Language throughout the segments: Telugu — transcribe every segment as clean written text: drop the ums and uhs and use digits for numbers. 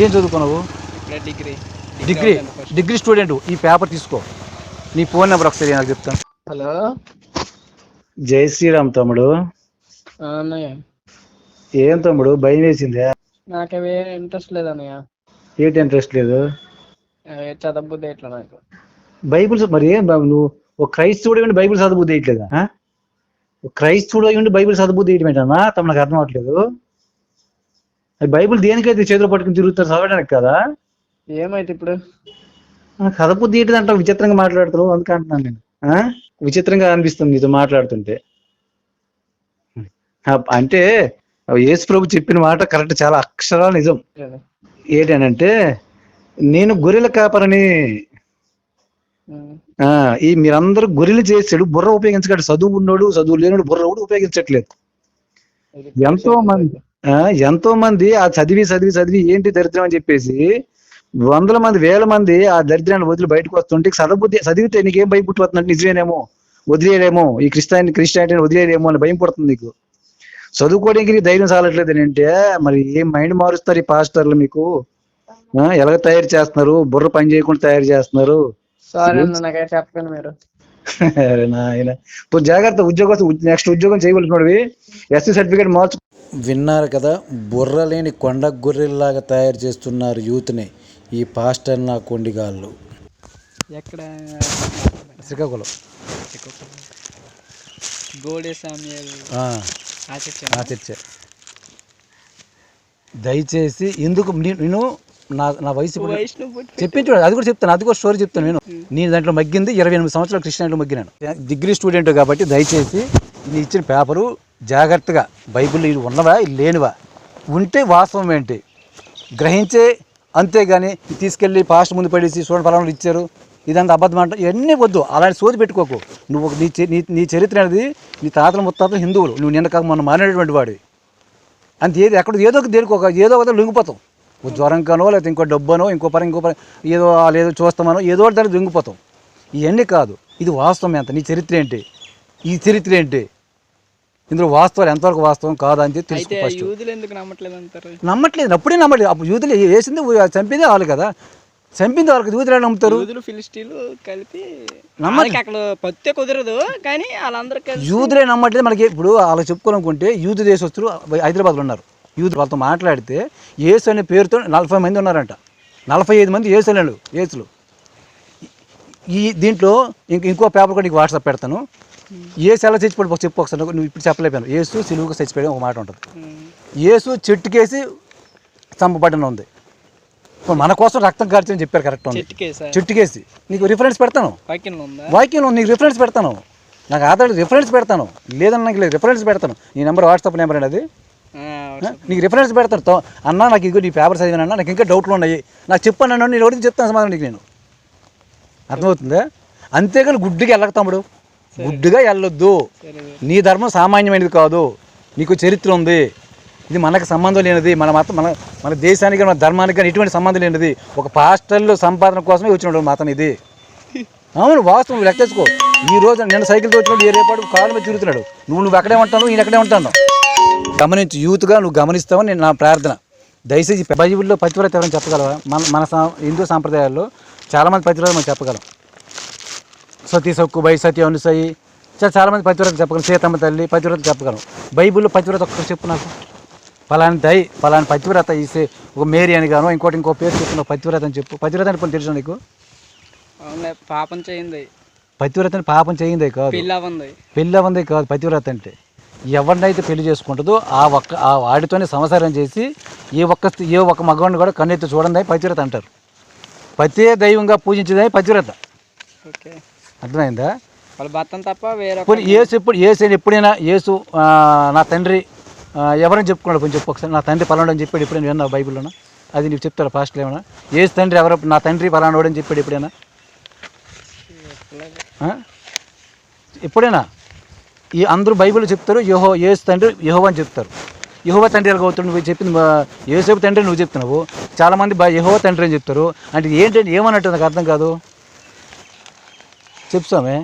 ఏం చదువుకున్నావు? Degree degree degree student. ఈ పేపర్ తీసుకో, నీ ఫోన్ నెంబర్ ఒకసారి నాకు చెప్తాను. హలో, జై శ్రీరామ్ తమ్ముడు. అన్నయ్య ఏం తమ్ముడు భయం వేసిందే? నాకేమే ఇంట్రెస్ట్ లేదు అన్నయ్య. ఏంటి ఇంట్రెస్ట్ లేదు? చదవబుద్ధి ఎట్లా నాకు. బైబిల్స్ మరి ఏం నువ్వు ఒక క్రైస్తవుడు బైబిల్ చదవబుద్ధి వేయట్లేదా? క్రైస్తవుడు అయ్యి బైబిల్ చదవబుద్ధి వేయటం ఏంటన్నా తమ నాకు అర్థం అవట్లేదు. అది బైబిల్ దేనికైతే చేతిలో పట్టుకుని తిరుగుతారు, చదవడానికి కదా. ఏమైతే ఇప్పుడు చదవబుద్ధి ఏంటిది అంటావు? విచిత్రంగా మాట్లాడుతున్నావు, అందుకే అంటున్నాను నేను. విచిత్రంగా అనిపిస్తుంది నీతో మాట్లాడుతుంటే. అంటే యేసు ప్రభు చెప్పిన మాట కరెక్ట్, చాలా అక్షరాలు నిజం. ఏంటంటే నేను గొర్రెల కాపరని. ఈ మీరందరూ గొర్రెలు చేసాడు, బుర్ర ఉపయోగించగలడు. చదువు ఉన్నోడు చదువు లేనోడు బుర్ర కూడా ఉపయోగించట్లేదు. ఎంతో మంది ఆ చదివి చదివి చదివి ఏంటి దరిద్రం అని చెప్పేసి వందల మంది వేల మంది ఆ దరిద్రాన్ని వదిలి బయటకు వస్తుంటే చదవబుద్ధి చదివితే నీకేం భయం పుట్టువస్తుందంటే నిజమేనేమో, వదిలేయలేమో, ఈ క్రిస్టియానిటీని వదిలేయలేమో అని భయం పుడుతుంది నీకు. చదువుకోవడానికి ధైర్యం చాలట్లేదు అని అంటే మరి ఏం మైండ్ మారుస్తారు ఈ పాస్టర్లు? మీకు ఎలాగ తయారు చేస్తున్నారు? బుర్ర పని చేయకుండా తయారు చేస్తున్నారు. చెప్పండి మీరు. అరే నాయన, జాగ్రత్త. ఉద్యోగం నెక్స్ట్ ఉద్యోగం చేయవలసినవి ఎస్సీ సర్టిఫికేట్ మార్చు. విన్నారు కదా, బుర్ర లేని కొండ గొర్రెల్లాగా తయారు చేస్తున్నారు యూత్ని ఈ పాస్టర్ నా కొండిగాళ్ళు. ఎక్కడ? శ్రీకాకుళం చర్చ. దయచేసి ఎందుకు నేను నా వయసు చెప్పించు, అది కూడా చెప్తాను, అది కూడా స్టోరీ చెప్తాను. నేను దాంట్లో మగ్గింది 28 సంవత్సరాలు క్రిస్టియానిటీలో మగ్గినాను. డిగ్రీ స్టూడెంట్ కాబట్టి దయచేసి నీ ఇచ్చిన పేపరు జాగ్రత్తగా, బైబిల్ ఇవి ఉన్నవా లేనివా, ఉంటే వాస్తవం ఏంటి గ్రహించే, అంతేగాని తీసుకెళ్ళి పాస్ట్ ముందు పడేసి చూడండి ఫలానాలు ఇచ్చారు ఇదంతా అబద్ధం అంట, ఇవన్నీ వద్దు. అలాంటి సోది పెట్టుకోకు. నువ్వు నీ చరిత్ర అనేది నీ తాతల ముత్తాతలు హిందువులు, నువ్వు నిన్న కాక మొన్న మానేటువంటి వాడివి. అంత ఏదో ఒక దేనికి ఏదో ఒక లొంగిపోతాం. జ్వరం కానో లేకపోతే ఇంకో డబ్బనో ఇంకో ఏదో చూస్తామనో ఏదో ఒకటి దాన్ని లొంగిపోతాం. ఇవన్నీ కాదు, ఇది వాస్తవం ఎంత, నీ చరిత్ర ఏంటి, ఈ చరిత్ర ఏంటి, ఇందులో వాస్తవాలు ఎంతవరకు వాస్తవం కాదా అని చెప్పి తెలుసుకో. నమ్మట్లేదు, అప్పుడే నమ్మట్లేదు. అప్పుడు యూదులు వేసింది చంపిందే వాళ్ళు కదా, చంపింది వాళ్ళకి యూదులు నమ్ముతారు. యూదులే నమ్మట్లేదు మనకి. ఇప్పుడు అలా చెప్పుకోవాలనుకుంటే యూదు దేశస్తులు హైదరాబాద్లో ఉన్నారు. యూత్ వాళ్ళతో మాట్లాడితే యేసు అనే పేరుతో 40 మంది ఉన్నారంట. 45 మంది యేసులు. ఈ దీంట్లో ఇంకో పేపర్ కూడా నీకు వాట్సాప్ పెడతాను. యేసు ఎలా చచ్చిపోయి చెప్పు ఒకసారి, నువ్వు ఇప్పుడు చెప్పలేపాను. యేసు సిలువుకు చచ్చిపోయాడు ఒక మాట ఉంటుంది. యేసు చెట్టుకేసి చంపబడిన ఉంది. మన కోసం రక్తం కార్చని చెప్పారు, కరెక్ట్ ఉంది. చెట్టుకేసి నీకు రిఫరెన్స్ పెడతాను, వాక్యంలో నీకు రిఫరెన్స్ పెడతాను, నాకు ఆధార్ రిఫరెన్స్ పెడతాను. లేదని నాకు రిఫరెన్స్ పెడతాను. నీ నెంబర్ వాట్సాప్ నెంబర్ అండి, అది నీకు రిఫరెన్స్ పెడతాను. అన్నా నాకు ఇదిగో నీ పేపర్ చదివానన్నా, నాకు ఇంకా డౌట్లు ఉన్నాయి, నాకు చెప్పాను అన్నాడు. నేను ఎవరికి చెప్తాను సమాధానం నీకు, నేను అర్థమవుతుందా? అంతేగాని గుడ్డిగా వెళ్ళక తమ్ముడు, గుడ్డిగా వెళ్ళొద్దు. నీ ధర్మం సామాన్యమైనది కాదు, నీకు చరిత్ర ఉంది. ఇది మనకు సంబంధం లేనిది, మన మతం మన దేశానికి మన ధర్మానికి కానీ ఎటువంటి సంబంధం లేనిది. ఒక పాస్టర్లు సంపాదన కోసమే వచ్చినప్పుడు మతం ఇది. అవును, వాస్తవం లెక్కేసుకో. ఈ రోజు నేను సైకిల్తో వచ్చినప్పుడు రేపాటు కాలు మీద తిరుగుతున్నాడు. నువ్వు అక్కడే ఉంటాను, ఈయన అక్కడే ఉంటాను. గమనించు, యూత్గా నువ్వు గమనిస్తావని నేను నా ప్రార్థన. దయచేసి బైబిల్లో పతివ్రత ఎవరైనా చెప్పగలవా? మన హిందూ సాంప్రదాయాల్లో చాలామంది పతివ్రత మనం చెప్పగలం. సతీ సక్కుబాయి, సతీ అనుసయి, చాలామంది పతివ్రత చెప్పగలం. సీతమ్మ తల్లి పతివ్రత చెప్పగలం. బైబిల్లో పతివ్రత ఒక్కటి చెప్పు నాకు. పలాని పతివ్రత ఇసే ఒక మేరీ అని గాను ఇంకో పేరు చెప్తున్నావు, పతివ్రత అని చెప్పు. పతివ్రత అని కొన్ని తెలుసు నీకు? పాపం చేయింది. పతివ్రత అని పాపం చేయిందే కాదు, పెళ్ళి కాదు. పతివ్రత అంటే ఎవరినైతే పెళ్లి చేసుకుంటుందో ఆ వాడితోనే సంసారం చేసి ఏ ఒక్క మగవాడిని కూడా కన్నెత్తి చూడండి పతివ్రత అంటారు. పతే దైవంగా పూజించేది పతివ్రత. అర్థమైందా? యేసు ఎప్పుడైనా యేసు నా తండ్రి ఎవరైనా చెప్పుకున్నాడు? కొంచెం చెప్పు ఒకసారి. నా తండ్రి పలానాడు అని చెప్పాడు ఎప్పుడైనా విన్నావు బైబిల్లోనా? అది నీకు చెప్తారా పాస్టర్లు ఏమైనా? యేసు తండ్రి ఎవరో నా తండ్రి పలానాడు అని చెప్పాడు ఎప్పుడైనా? ఎప్పుడైనా? ఈ అందరూ బైబిల్లో చెప్తారు యేసు తండ్రి యెహోవా అని చెప్తారు. యెహోవా తండ్రి ఎలాగ అవుతాడు? నువ్వు చెప్పింది యేసేపు తండ్రి నువ్వు చెప్తున్నావు, చాలామంది యెహోవా తండ్రి అని చెప్తారు. అంటే ఏంటంటే ఏమన్నట్టు నాకు అర్థం కాదు. చెప్తామే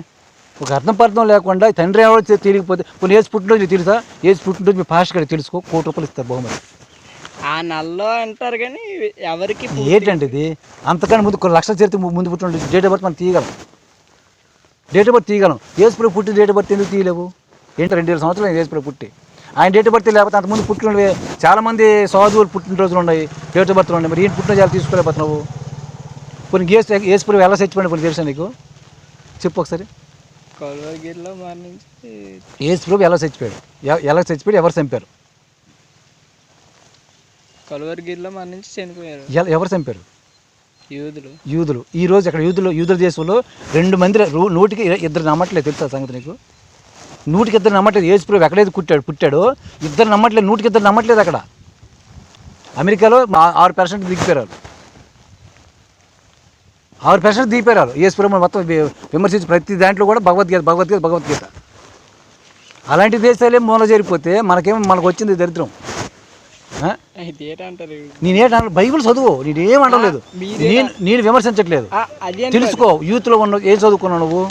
ఒక అర్థం లేకుండా తండ్రి ఎవరో తెలియకపోతే కొన్ని ఏసు పుట్టినరోజు తెలుసా? ఏసు పుట్టినరోజు మీ పాస్టర్ గారికి తెలుసుకో, ₹1 ఇస్తారు బహుమతి. ఆ నెలలో అంటారు కానీ ఎవరికి ఏంటంటే ఇది అంతకన్నా ముందు కొన్ని లక్షల చరిత్ర ముందు పుట్టిన డేట్ ఆఫ్ బర్త్ మనం తీయగలం. డేట్ ఆఫ్ బర్త్ తీయగలం. యేసుప్రభు పుట్టి డేట్ ఆఫ్ బర్త్ ఎందుకు తీయలేవు? ఏంటో 2000 సంవత్సరాలు యేసుప్రభు పుట్టి. ఆయన డేట్ ఆఫ్ బర్త్ లేకపోతే అంతకుముందు పుట్టినవి చాలామంది సాధువులు పుట్టినరోజులు ఉన్నాయి, డేట్ ఆఫ్ బర్త్లు ఉన్నాయి. మరి ఈయన పుట్టినరోజు తీసుకోలేకపోతున్నావు? కొన్ని యేసుప్రభు ఎలా చచ్చిపోయినా కొన్ని తెలుసా నీకు? చెప్పు ఒకసారి. కలువగిరిలో మరణించి యేసుప్రభు ఎలా చచ్చిపోయాడు? ఎలా చచ్చిపోయాడు? ఎవరు చంపారు? కలువగిరిలో మరణించి చనిపోయారు. ఎవరు చంపారు? యూదులు. ఈ రోజు అక్కడ యూదుల దేశంలో 2 మంది 100కి 2 నమ్మట్లేదు. తెలుసా సంగతి నీకు? 100కి 2 నమ్మట్లేదు. యేసుప్రభు ఎక్కడైతే పుట్టాడో 2 నమ్మట్లేదు. 100కి 2 నమ్మట్లేదు. అక్కడ అమెరికాలో 6% దిగిపోయారు. 6% దిగిపోయారు. యేసుప్రభు మొత్తం విమర్శించి ప్రతి దాంట్లో కూడా భగవద్గీత. అలాంటి దేశాలే మూల చేరిపోతే మనకు వచ్చింది దరిద్రం. నేనేంటాను? బైబిల్ చదువు. నేనేం అనలేదు. నేను విమర్శించట్లేదు. తెలుసుకో. యూత్లో ఉన్న ఏం చదువుకున్నావు నువ్వు?